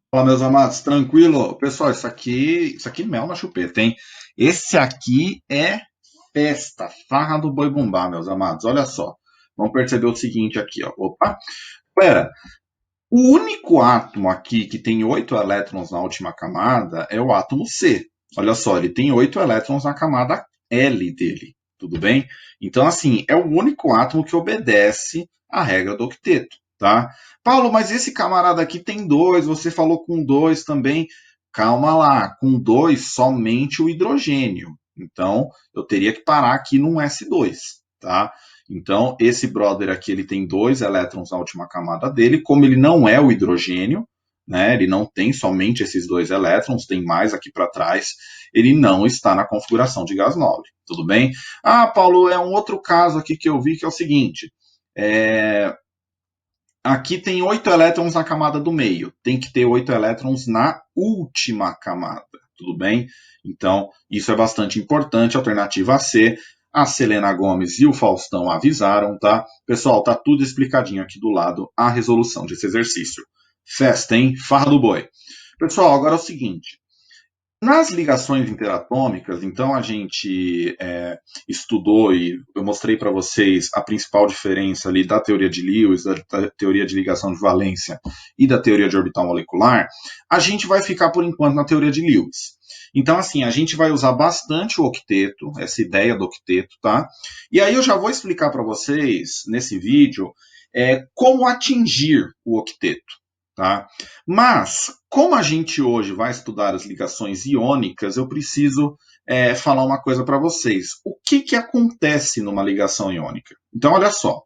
Fala, meus amados, tranquilo? Pessoal, isso aqui é mel na chupeta, hein? Esse aqui é festa, farra do boi bumbá, meus amados. Olha só. Vamos perceber o seguinte aqui, ó. Opa, pera. O único átomo aqui que tem 8 elétrons na última camada é o átomo C. Olha só, ele tem 8 elétrons na camada L dele, tudo bem? Então, assim, é o único átomo que obedece à regra do octeto, tá? Paulo, mas esse camarada aqui tem dois, você falou com dois também. Calma lá, com dois somente o hidrogênio. Então, eu teria que parar aqui num S2, tá? Então, esse brother aqui ele tem 2 elétrons na última camada dele, como ele não é o hidrogênio, né? Ele não tem somente esses 2 elétrons, tem mais aqui para trás. Ele não está na configuração de gás nobre, tudo bem? Ah, Paulo, é um outro caso aqui que eu vi que é o seguinte: é, aqui tem 8 elétrons na camada do meio, tem que ter 8 elétrons na última camada, tudo bem? Então, isso é bastante importante. Alternativa C, a Selena Gomes e o Faustão avisaram, tá? Pessoal, tá tudo explicadinho aqui do lado, a resolução desse exercício. Festa, hein? Farra do boi. Pessoal, agora é o seguinte: nas ligações interatômicas, então a gente estudou e eu mostrei para vocês a principal diferença ali da teoria de Lewis, da teoria de ligação de valência e da teoria de orbital molecular. A gente vai ficar por enquanto na teoria de Lewis. Então, assim, a gente vai usar bastante o octeto, essa ideia do octeto, tá? E aí eu já vou explicar para vocês nesse vídeo como atingir o octeto, tá? Mas, como a gente hoje vai estudar as ligações iônicas, eu preciso falar uma coisa para vocês. O que acontece numa ligação iônica? Então, olha só.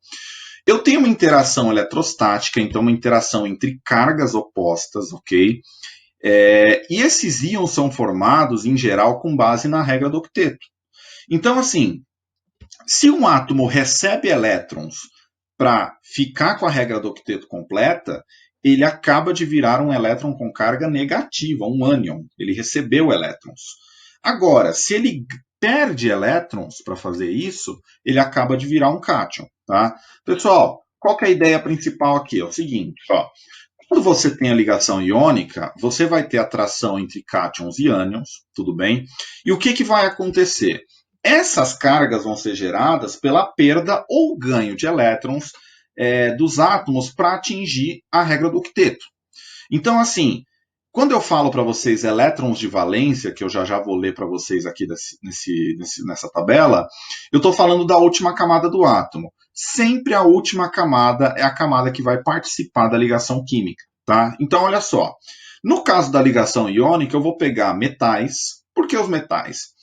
Eu tenho uma interação eletrostática, então uma interação entre cargas opostas, ok? E esses íons são formados, em geral, com base na regra do octeto. Então, assim, se um átomo recebe elétrons para ficar com a regra do octeto completa, ele acaba de virar um elétron com carga negativa, um ânion. Ele recebeu elétrons. Agora, se ele perde elétrons para fazer isso, ele acaba de virar um cátion, tá? Pessoal, qual que é a ideia principal aqui? É o seguinte, ó. Quando você tem a ligação iônica, você vai ter atração entre cátions e ânions, tudo bem? E o que vai acontecer? Essas cargas vão ser geradas pela perda ou ganho de elétrons dos átomos para atingir a regra do octeto. Então, assim, quando eu falo para vocês elétrons de valência, que eu já vou ler para vocês aqui nessa tabela, eu estou falando da última camada do átomo. Sempre a última camada é a camada que vai participar da ligação química, tá? Então, olha só. No caso da ligação iônica, eu vou pegar metais. Por que os metais?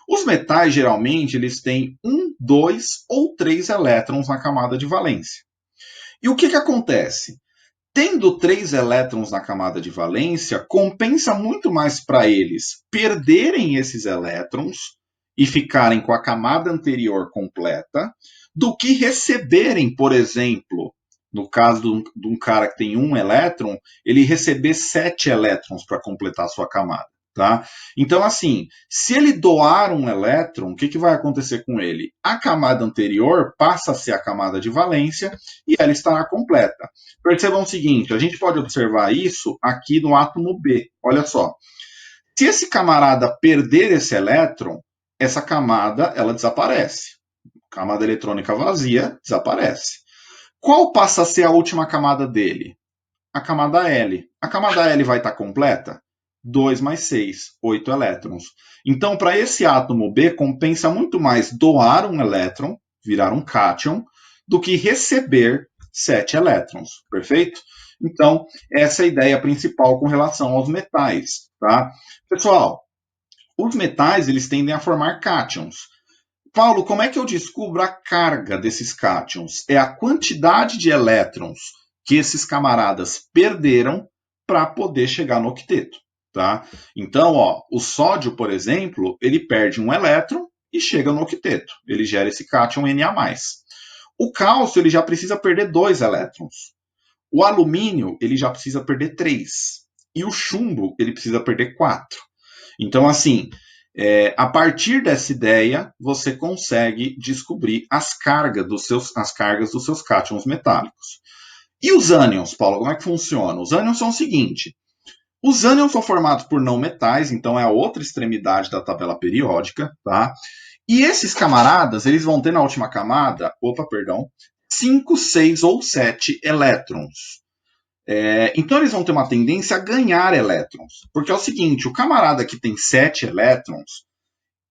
Os metais, geralmente, eles têm um, dois ou três elétrons na camada de valência. E o que acontece? Tendo 3 elétrons na camada de valência, compensa muito mais para eles perderem esses elétrons e ficarem com a camada anterior completa, do que receberem, por exemplo, no caso de um cara que tem 1 elétron, ele receber 7 elétrons para completar a sua camada. Tá? Então, assim, se ele doar 1 elétron, o que vai acontecer com ele? A camada anterior passa a ser a camada de valência e ela estará completa. Percebam o seguinte, a gente pode observar isso aqui no átomo B. Olha só. Se esse camarada perder esse elétron, essa camada ela desaparece. Camada eletrônica vazia desaparece. Qual passa a ser a última camada dele? A camada L. A camada L vai estar completa? 2 mais 6, 8 elétrons. Então, para esse átomo B, compensa muito mais doar 1 elétron, virar um cátion, do que receber 7 elétrons. Perfeito? Então, essa é a ideia principal com relação aos metais. Tá? Pessoal, os metais eles tendem a formar cátions. Paulo, como é que eu descubro a carga desses cátions? É a quantidade de elétrons que esses camaradas perderam para poder chegar no octeto. Tá? Então, ó, o sódio, por exemplo, ele perde 1 elétron e chega no octeto. Ele gera esse cátion Na+. O cálcio ele já precisa perder 2 elétrons. O alumínio ele já precisa perder 3. E o chumbo ele precisa perder 4. Então, assim, a partir dessa ideia, você consegue descobrir as cargas dos seus cátions metálicos. E os ânions, Paulo, como é que funciona? Os ânions são o seguinte: Os ânions são formados por não metais, então é a outra extremidade da tabela periódica, tá? E esses camaradas, eles vão ter na última camada, 5, 6 ou 7 elétrons. Então eles vão ter uma tendência a ganhar elétrons. Porque é o seguinte, o camarada que tem 7 elétrons,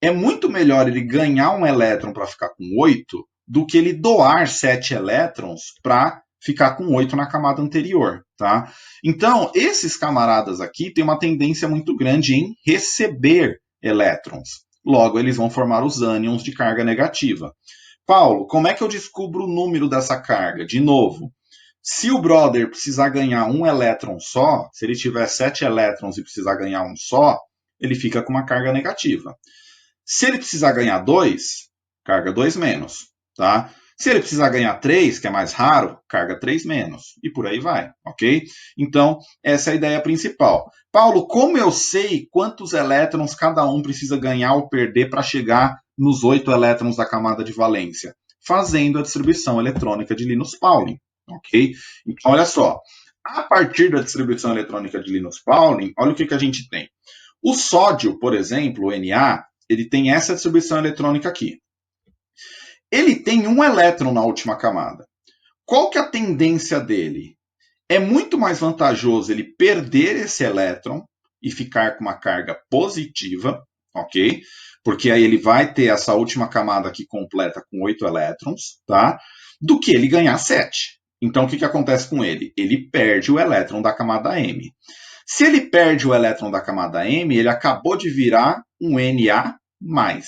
é muito melhor ele ganhar um elétron para ficar com 8 do que ele doar 7 elétrons para ficar com 8 na camada anterior, tá? Então, esses camaradas aqui têm uma tendência muito grande em receber elétrons. Logo, eles vão formar os ânions de carga negativa. Paulo, como é que eu descubro o número dessa carga? De novo, se o brother precisar ganhar um elétron só, se ele tiver 7 elétrons e precisar ganhar um só, ele fica com uma carga negativa. Se ele precisar ganhar 2, carga 2 menos, tá? Se ele precisar ganhar 3, que é mais raro, carga 3 menos. E por aí vai, ok? Então, essa é a ideia principal. Paulo, como eu sei quantos elétrons cada um precisa ganhar ou perder para chegar nos 8 elétrons da camada de valência? Fazendo a distribuição eletrônica de Linus Pauling, ok? Então, olha só. A partir da distribuição eletrônica de Linus Pauling, olha o que a gente tem. O sódio, por exemplo, o Na, ele tem essa distribuição eletrônica aqui. Ele tem um elétron na última camada. Qual que é a tendência dele? É muito mais vantajoso ele perder esse elétron e ficar com uma carga positiva, ok? Porque aí ele vai ter essa última camada aqui completa com 8 elétrons, tá? Do que ele ganhar 7. Então, o que acontece com ele? Ele perde o elétron da camada M. Se ele perde o elétron da camada M, ele acabou de virar um Na+,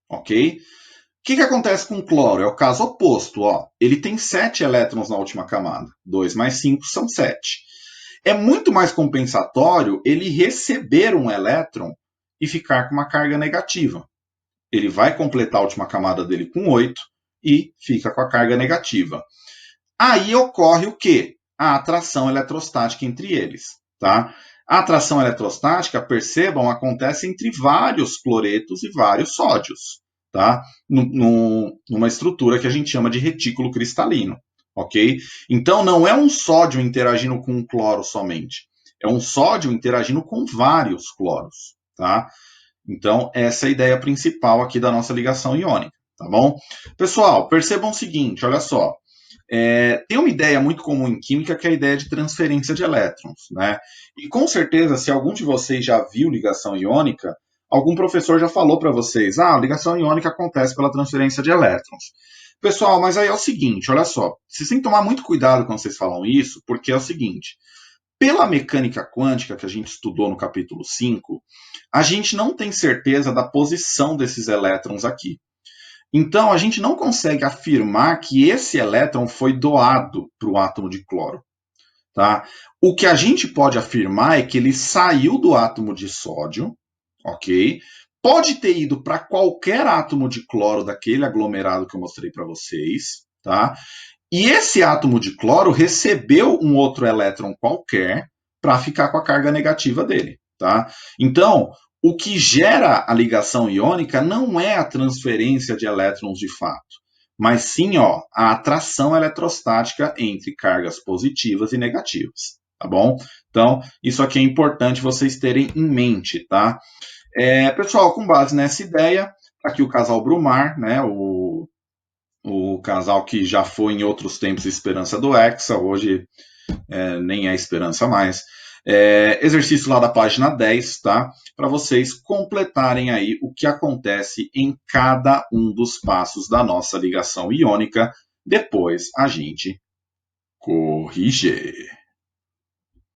ok? O que acontece com o cloro? É o caso oposto, ó. Ele tem 7 elétrons na última camada. 2 mais 5 são 7. É muito mais compensatório ele receber um elétron e ficar com uma carga negativa. Ele vai completar a última camada dele com 8 e fica com a carga negativa. Aí ocorre o quê? A atração eletrostática entre eles, tá? A atração eletrostática, percebam, acontece entre vários cloretos e vários sódios, tá? Numa estrutura que a gente chama de retículo cristalino, ok? Então não é um sódio interagindo com um cloro somente, é um sódio interagindo com vários cloros, tá? Então essa é a ideia principal aqui da nossa ligação iônica, tá bom? Pessoal, percebam o seguinte, olha só. Tem uma ideia muito comum em química que é a ideia de transferência de elétrons, né? E com certeza, se algum de vocês já viu ligação iônica, algum professor já falou para vocês, a ligação iônica acontece pela transferência de elétrons. Pessoal, mas aí é o seguinte, olha só, vocês têm que tomar muito cuidado quando vocês falam isso, porque é o seguinte, pela mecânica quântica que a gente estudou no capítulo 5, a gente não tem certeza da posição desses elétrons aqui. Então, a gente não consegue afirmar que esse elétron foi doado para o átomo de cloro. Tá? O que a gente pode afirmar é que ele saiu do átomo de sódio, ok? Pode ter ido para qualquer átomo de cloro daquele aglomerado que eu mostrei para vocês, tá? E esse átomo de cloro recebeu um outro elétron qualquer para ficar com a carga negativa dele, tá? Então, o que gera a ligação iônica não é a transferência de elétrons de fato, mas sim, ó, a atração eletrostática entre cargas positivas e negativas, tá bom? Então, isso aqui é importante vocês terem em mente, tá? Pessoal, com base nessa ideia, aqui o casal Brumar, né, o casal que já foi em outros tempos Esperança do Hexa, hoje nem é Esperança mais. Exercício lá da página 10, tá? Para vocês completarem aí o que acontece em cada um dos passos da nossa ligação iônica. Depois a gente corrige.